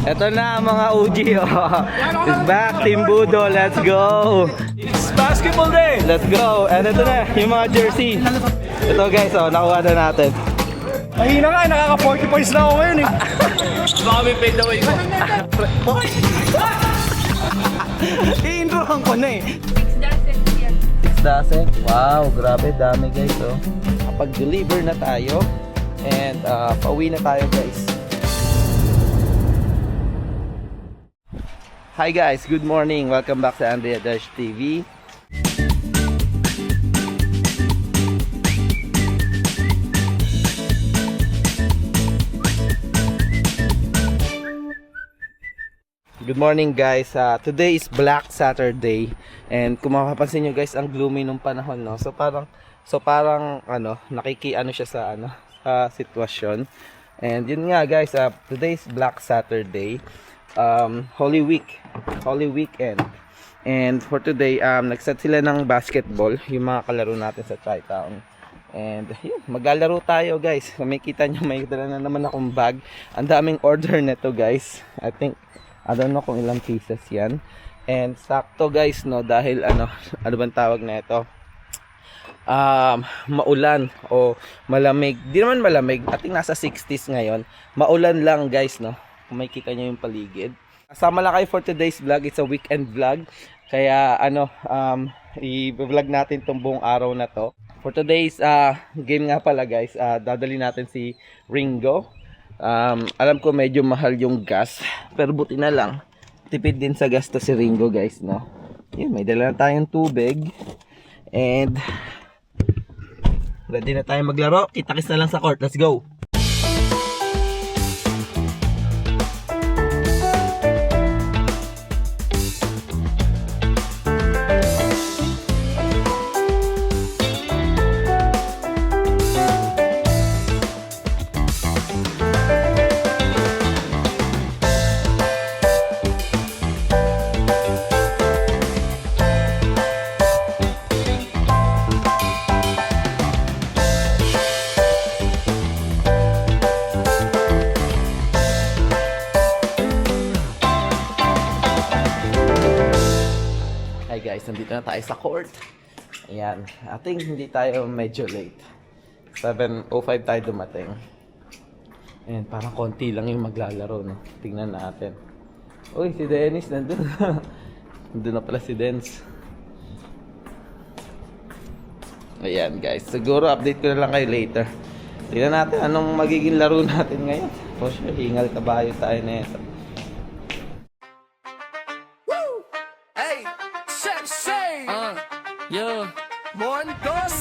Ito na mga OG, oh. It's back, Team Budo, let's go. It's basketball day! Let's go. And ito na, yung mga jersey. Ito guys, oh, nakuha na natin. Mahina nga, nakaka 40 points na ako ngayon eh. Baka may fade away ko. I-introhan ko na eh. 6 dozen yan. 6 dozen? Wow, grabe, dami guys, oh. Kapag-deliver na tayo. And pauwi na tayo guys. Hi guys, good morning. Welcome back sa Andrea Dash TV. Good morning guys. Today is Black Saturday and kung mapapansin nyo guys, ang gloomy nung panahon, no. So parang ano, nakikiano siya sa sa sitwasyon. And yun nga guys, today is Black Saturday. Holy Weekend. And for today, nagset sila ng basketball, yung mga kalaro natin sa Chi-Town. And yun, maglalaro tayo guys. Kung makikita nyo, may dala na naman akong bag. Ang daming order neto guys. I don't know kung ilang pieces yan. And sakto guys, no, dahil ano bang tawag na ito? Maulan o malamig. Di naman malamig, ating nasa 60s ngayon. Maulan lang guys, no. Kung makikita nyo yung paligid. Kasama lang kayo for today's vlog. It's a weekend vlog. Kaya i-vlog natin tong buong araw na to. For today's game nga pala guys, dadali natin si Ringo. Alam ko medyo mahal yung gas, pero buti na lang. Tipid din sa gas to si Ringo guys, no. Yun, may dala na tayong tubig. And ready na tayong maglaro. Kita-kits na lang sa court. Let's go! Hi guys, nandito na tayo sa court. Ayan, ating hindi tayo medyo late. 7:05 tayo dumating. Ayan, parang konti lang yung maglalaro, no? Tingnan natin. Uy, si Dennis nandun. Nandun na pala si Dennis. Ayan guys, siguro update ko na lang kayo later. Tingnan natin anong magiging laro natin ngayon. For sure, hingal kabayo tayo na ito.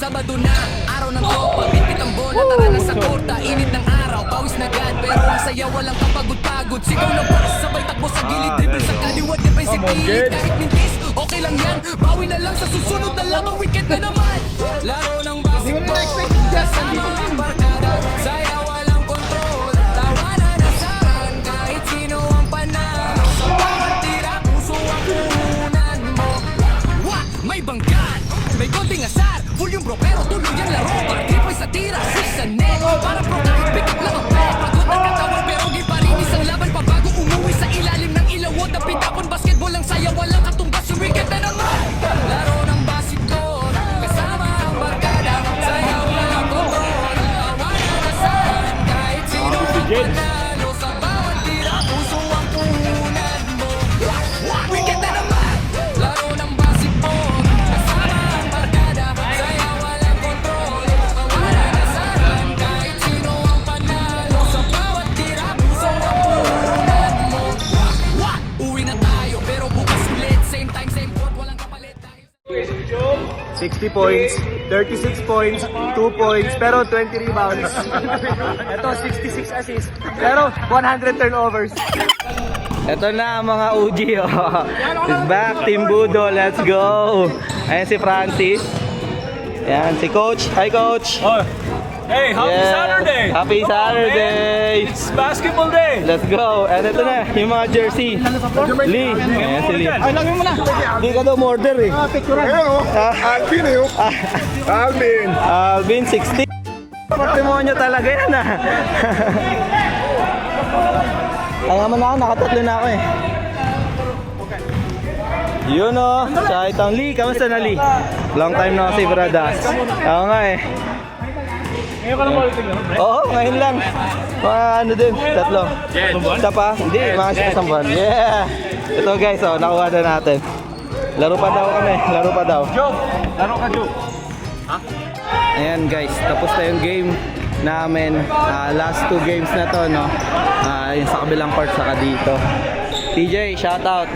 Sabado na, araw ng tropa, bitbit ang bola, tara na sa korta, init ng araw, pawis na agad, pero ang saya walang kapagod-pagod, sigaw na boss, sabay takbo sa gilid, dribble sa kaliwa, defensive pilit, kahit mintis, okay lang yan, bawi na lang sa susunod na lamang, wicket na naman, laro ng basketball, kasama ang barkada, saya walang kontrol, tawa na nasaran, kahit sino ang panalo, sa bawat tira, puso ang puhunan mo, may banggan, may konting asar, full yung bro pero tuloy ang laro. Triple sa tira, six sa net. Para pro kahit pick up lang ang pet. Pagod ang katawan pero di pa rin isang laban. Pabago umuwi sa ilalim ng ilawod. Na pitapon basketball ang saya. Walang katumbas yung wicket na naman. Laro ng basketball. Kasama ang barkada. Saya walang kontrol. Tawa na nasahan. Kahit sino ang panalo. Sa bawat tira, puso ang puhunan mo. Wicket na naman. Laro ng basketball. Kasama ang barkada. Saya walang kontrol. Tawa na nasahan. Kahit sino ang panalo. Sa bawat tira, puso ang puhunan mo. Uwi na tayo pero bukas ulit. Same time, same court. Walang kapalit tayo. 60 points, 36 points, 2 points, pero 20 rebounds. Ito, 66 assists, pero 100 turnovers. Ito na mga OG, oh. It's back, Team Budo, let's go. Ayan si Francis. Ayan si Coach. Hi Coach. Oh, hey, happy Yeah. Saturday! Happy Saturday! It's basketball day! Let's go. And ito na, yung mga jersey. Lee. Ayan si Lee. Ay, lagyan mo na! Hindi ka daw order eh. Alvin eh. Alvin. Alvin, 60. Patrimonyo talaga yan ah. Kaya mo na ako, nakatatlo na ako eh. Yun o, sa itang Lee, kamusta na Lee? Long time na kasi brada. Oo nga eh. Ngayon ka lang ulit yun? Oo, ngayon lang. Mga ano din, tatlo. Isa pa? Hindi, mga isang buwan. Yeah! Ito guys, oh, nakuha na natin. Laro pa daw kami, laro pa daw. Joe! Laro ka, Joe! Ayan guys, tapos na yung game namin. Last 2 games na to, no? Yung sa kabilang part, saka dito. TJ, shoutout.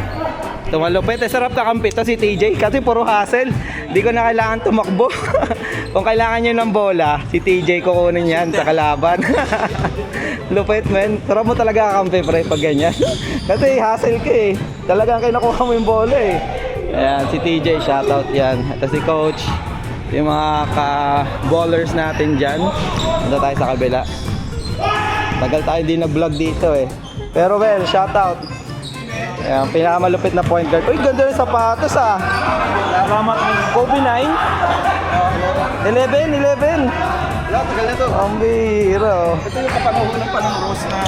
Tumalupit, sarap kakampi to si TJ kasi puro hassle. Di ko na kailangan tumakbo. Kung kailangan nyo ng bola, si TJ kukunin yan sa kalaban. Lupit men, sarap mo talaga kakampi pre pag ganyan. Kasi hassle ka eh. Talagang kinukuha mo yung bola eh. Ayan, si TJ, shoutout yan. Ito si Coach. Yung mga ka-ballers natin dyan. Punta tayo sa kabila. Tagal tayo hindi nag-vlog dito eh. Pero well, shoutout. Ayan, pinakamalupit na point guard. Uy, ganda rin sapatos ah. Salamat ang Kobe 9? 11. Wala, tagal na to. Ang biro. Ito yung kapanahonan pa ng Rose na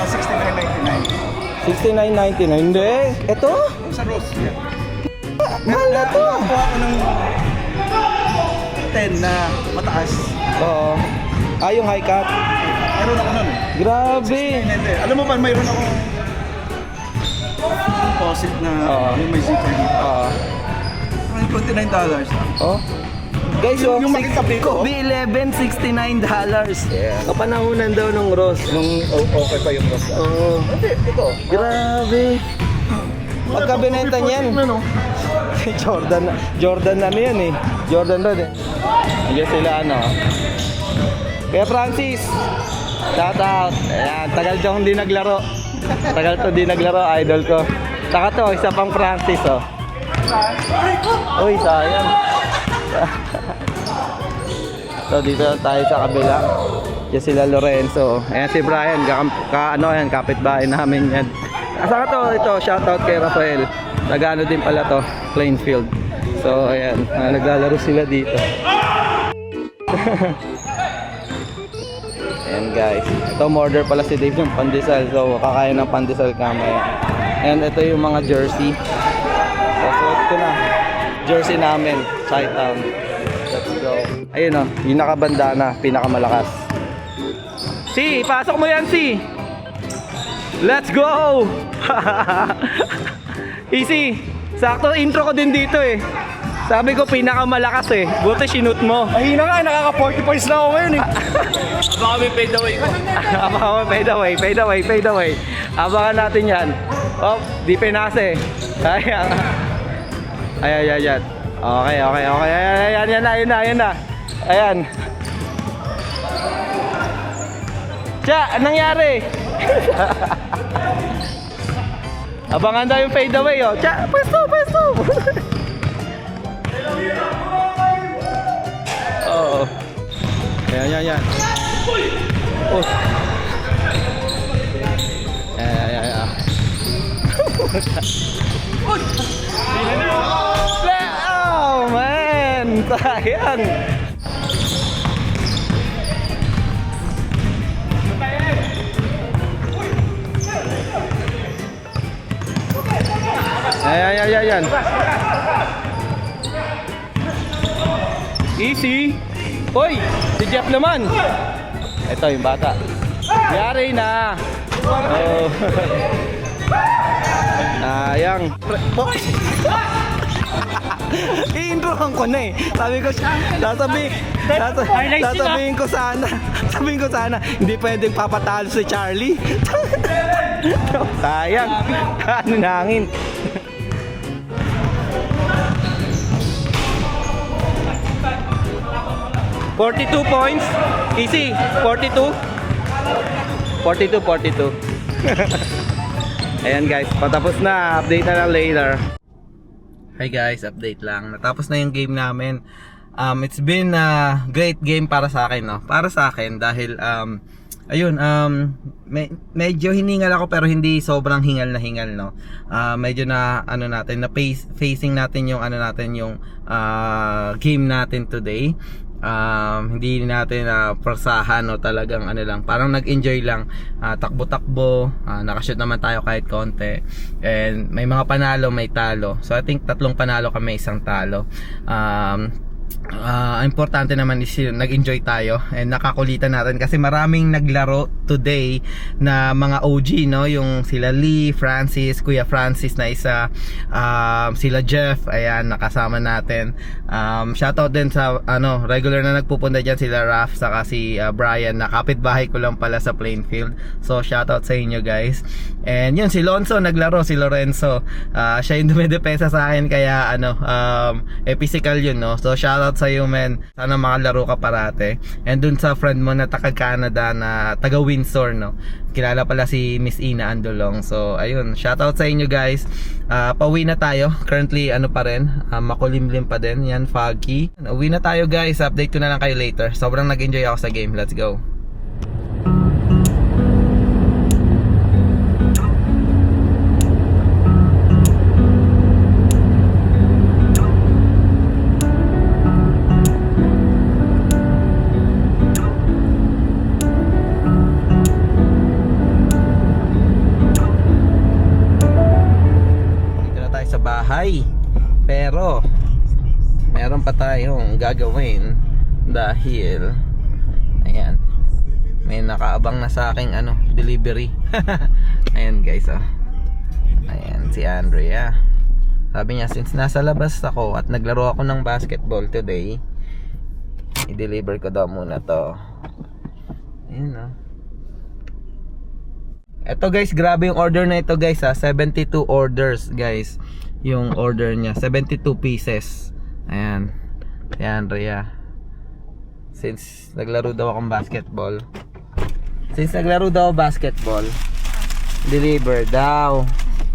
69.99. 69.99. Hindi. Ito? Yung sa Rose. Mahal na to. Nakuha ko ng 10 na mataas. Oo. Yung high cut. Meron ako nun. Grabe. Alam mo ba, mayroon ako deposit na yung may zipper dito. Oo. $29. Oh. Guys, Yung makikapit ko. Kobe 11, $69. Kapanahunan daw ng Ross. Nung okay pa yung Rose. Oo. Hindi, ito. Grabe. Pagkabinenta niyan. Jordan ano yan eh. Jordan Rod eh. Hindi sila ano. Kaya Francis, shout out. Ayan, tagal dyan hindi naglaro. Tagal to di naglaro, idol ko. Saka to, isa pang Francis oh. Uy, sayang. So dito tayo sa kabila. Diyan sila Lorenzo. Ayan si Brian, kapitbahay namin yan. Saka to, ito, shoutout kay Rafael. Nagano din pala to, Plainfield. So ayan, naglalaro sila dito. Ayan guys, ito order pala si Dave ng pandesal. So kakain ng pandesal kami. And ito yung mga jersey. So suot ko na jersey namin, Chi-Town. Let's go. Ayun o, yung nakabandana, pinakamalakas. Si, pasok mo yan si. Let's go. Easy. Sakto intro ko din dito eh. Sabi ko pinakamalakas eh. Buti sinut mo. Mahina nga, nakaka-40 points na ako ngayon eh. Baka may fade away ko. Fade away. Abangan natin yan. Oh, di pinase. Ayan. Ayan. Okay. Ayan na. Ayan. Tsa, anong nangyari? Abangan daw yung fade away oh. Tsa, pwesto. Oo. Ayan. Oh. Ayan. Oh man, sayang. Ayan. Easy. Hoy, si Jeff naman. Ito yung bata. Yari na. Oh. Ayang. I-introhan ko na eh. Sabihin ko sana, hindi pwedeng papatalo si Charlie. Sayang. Ano nangin. $42 points. Easy. 42. Ayan guys, patapos na. Update na lang later. Hi guys, update lang. Natapos na yung game namin. It's been a great game para sa akin, no? Para sa akin dahil medyo hiningal ako pero hindi sobrang hingal, no. Medyo na facing natin yung game natin today. hindi natin prasahan o talagang ano lang, parang nag-enjoy lang, takbo-takbo, nakashoot naman tayo kahit konti, and may mga panalo, may talo. So I think 3 panalo kami, 1 talo. Importante naman is nag-enjoy tayo and nakakulitan natin kasi maraming naglaro today na mga OG, no? Yung sila Lee, Francis, Kuya Francis na isa, sila Jeff, ayan, nakasama natin. Shoutout din sa regular na nagpupunta dyan, sila Raf, saka si Brian, na kapitbahay ko lang pala sa Plainfield. So shoutout sa inyo guys. And yun, si Lonzo naglaro, si Lorenzo, siya yung dumidepensa sa akin, kaya physical yun, no? So shoutout sa iyo, men. Sana makalaro ka parate. And dun sa friend mo na taga Canada, na taga Windsor, no? Kilala pala si Miss Ina Andolong. So ayun, shoutout sa inyo guys. Pauwi na tayo. Currently pa rin, makulimlim pa din. Yan, foggy. Uwi na tayo guys. Update ko na lang kayo later. Sobrang nag-enjoy ako sa game. Let's go. Pero meron pa tayong gagawin dahil ayan, may nakaabang na sa aking delivery. Ayan guys, ayan si Andrea. Sabi niya, since nasa labas ako at naglaro ako ng basketball today, i-deliver ko daw muna to. Ayan, Ito guys, grabe yung order na ito guys, 72 orders guys. Yung order niya, 72 pieces. Ayan, si Andrea. Since naglaro daw akong basketball, deliver daw.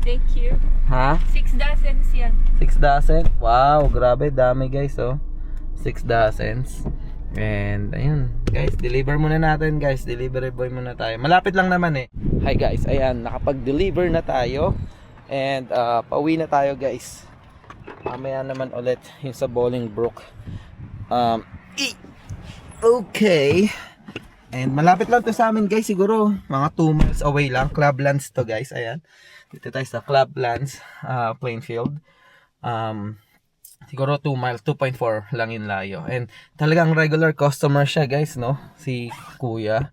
Thank you. Ha? 6 dozens yan. 6 dozen? Wow, grabe, dami guys, 6 dozens. And ayun guys, deliver muna natin guys. Delivery boy muna tayo. Malapit lang naman eh. Hi guys, ayan, nakapag-deliver na tayo. And pauwi na tayo guys. Mamaya naman ulit yung sa Bolingbrook. Okay. And malapit lang to sa amin guys, siguro mga 2 miles away lang. Clublands to guys, ayan. Dito tayo sa Clublands, Plainfield. Siguro 2 miles, 2.4 lang yung layo. And talagang regular customer siya guys, no? Si Kuya.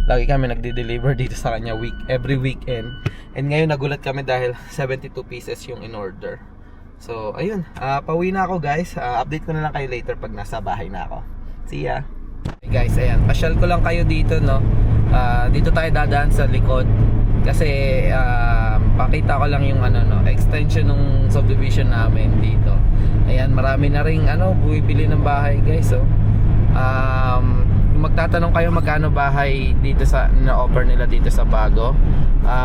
Lagi kami nagde-deliver dito sa kanya every weekend. And ngayon nagulat kami dahil 72 pieces yung in order. So ayun, pauwi na ako guys. Update ko na lang kayo later pag nasa bahay na ako. See ya. Hey guys, ayan, pasyal ko lang kayo dito, no? Dito tayo dadaan sa likod kasi pakita ko lang yung extension ng subdivision namin dito. Ayan, marami na ring bumibili ng bahay guys, magtatanong kayo magkano bahay dito sa na-offer nila dito sa bago,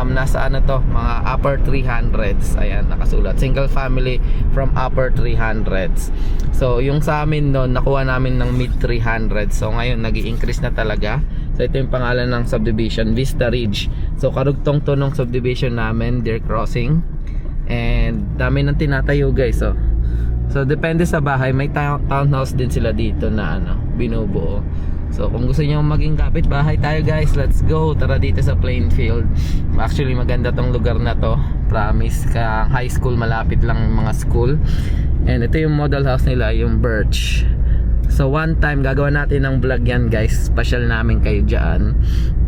nasa mga upper 300s. Ayan, nakasulat single family from upper 300s. So yung sa amin noon, nakuha namin ng mid 300s. So ngayon nag-i-increase na talaga. So ito yung pangalan ng subdivision, Vista Ridge. So karugtong to ng subdivision namin, Deer Crossing. And dami nang tinatayo guys, so depende sa bahay. May townhouse din sila dito na binubuo. So kung gusto niyo maging kapitbahay tayo guys, let's go. Tara dito sa Plainfield. Actually maganda tong lugar na to. Promise, ka high school, malapit lang mga school. And ito yung model house nila, yung Birch. So one time gagawa natin ng vlog yan guys. Special namin kayo dyan.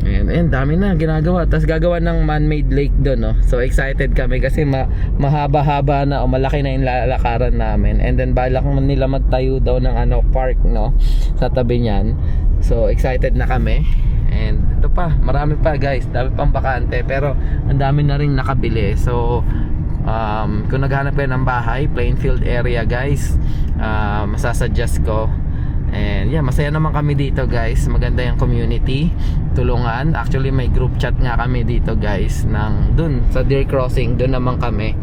And dami na ginagawa. Tapos gagawa ng man-made lake doon, no? So excited kami kasi mahaba-haba na o malaki na yung lalakaran namin. And then balak nila magtayo daw ng park, no? Sa tabi niyan. So excited na kami. And ito pa, marami pa guys. Dami pang bakante. Pero ang dami na rin nakabili. So kung naghanap kayo ng bahay, Plainfield area guys, masasuggest ko. And yeah, masaya naman kami dito guys. Maganda yung community, tulungan. Actually may group chat nga kami dito guys, dun sa Deer Crossing. Dun naman kami,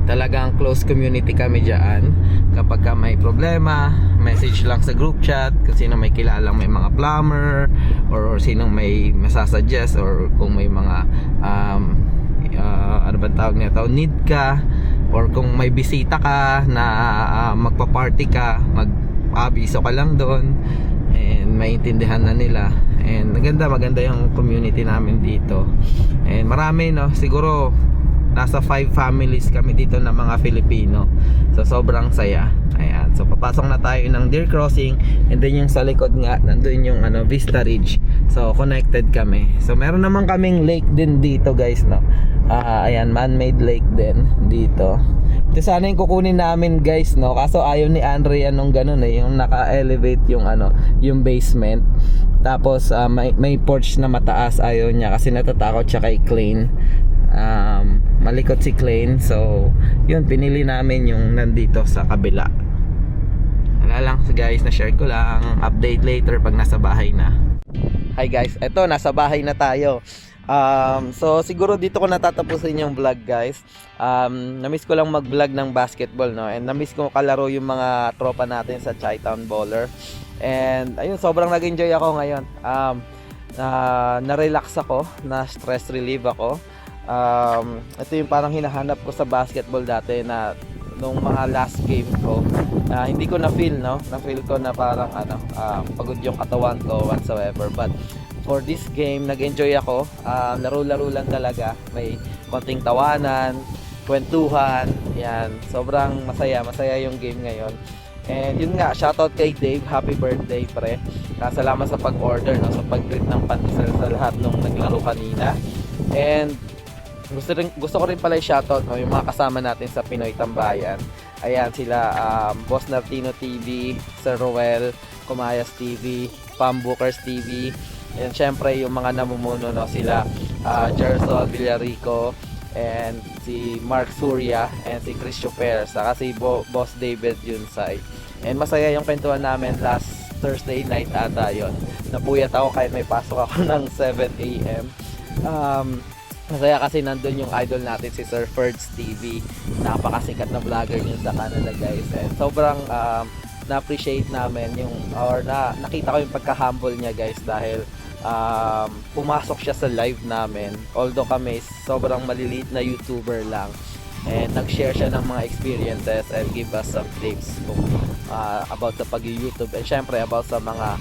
talagang close community kami dyan. Kapag may problema, message lang sa group chat. Kung sino may kilalang may mga plumber, or sinong may masasuggest, or kung may mga ano ba tawag nito, need ka, or kung may bisita ka na magpa-party ka, mag-abiso ka lang doon and maintindihan na nila. And maganda yung community namin dito. And marami, no, siguro nasa 5 families kami dito na mga Filipino. So sobrang saya. Ayan. So papasok na tayo ng Deer Crossing, and then yung sa likod nga nandun yung Vista Ridge. So connected kami. So meron naman kaming lake din dito, guys, no. Ayan, man-made lake din dito. Ito sana yung kukunin namin, guys, no. Kaso ayaw ni Andre nung ganun yung naka-elevate yung yung basement. Tapos may porch na mataas, ayaw niya kasi natatakot siya kay Klein. Malikot si Klein. So yun, pinili namin yung nandito sa kabila. Wala lang guys, na-share ko lang. Update later pag nasa bahay na. Hi guys, eto nasa bahay na tayo. So siguro dito ko natatapusin yung vlog, guys. Na-miss ko lang mag-vlog ng basketball, no? And na-miss ko kalaro yung mga tropa natin sa Chi-Town Baller. And ayun, sobrang nag-enjoy ako ngayon. Na-relax ako, na-stress relieve ako. Ito yung parang hinahanap ko sa basketball dati, na nung mga last game ko, hindi ko na-feel, no? Na-feel ko na parang pagod yung katawan ko whatsoever. But for this game, nag-enjoy ako. Laro-laro lang talaga. May konting tawanan, kwentuhan. Yan. Sobrang masaya yung game ngayon. And yun nga, shoutout kay Dave. Happy birthday, pre. Salamat sa pag-order, no? Sa pag-greet ng pandesal sa lahat nung naglaro kanina. And gusto ko rin pala i-shoutout, no, yung mga kasama natin sa Pinoy Tambayan. Ayan sila, Boss Nartino TV, Sir Roel, Kumayas TV, Pam Bookers TV. And syempre yung mga namumuno, no, sila Jersol Villarico, and si Mark Surya, and si Chris Choper, saka si Boss David Yunsay. And masaya yung kwentuhan namin last Thursday night ata yun. Napuyat ako kahit may pasok ako ng 7 AM. Masaya kasi nandun yung idol natin, si Sir Ferds TV. Napakasikat na vlogger yun sa Canada, guys. And sobrang na-appreciate namin yung, or nakita ko yung pagka-humble niya, guys, dahil pumasok siya sa live namin. Although kami sobrang maliliit na YouTuber lang, and nag-share siya ng mga experiences and give us some tips about sa pag-YouTube, and syempre about sa mga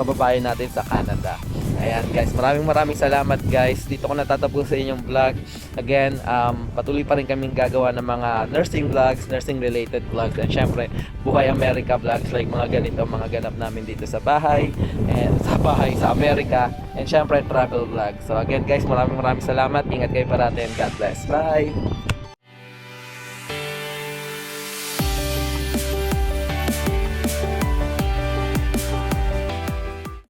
kababayan natin sa Canada. Ayan guys, maraming salamat guys. Dito ko natatapusin yung vlog. Again, patuloy pa rin kaming gagawa ng mga nursing vlogs, nursing related vlogs, and syempre Buhay America vlogs, like mga ganito, mga ganap namin dito sa bahay, and sa Amerika, and syempre travel vlogs. So again guys, maraming salamat. Ingat kayo parati, and God bless. Bye!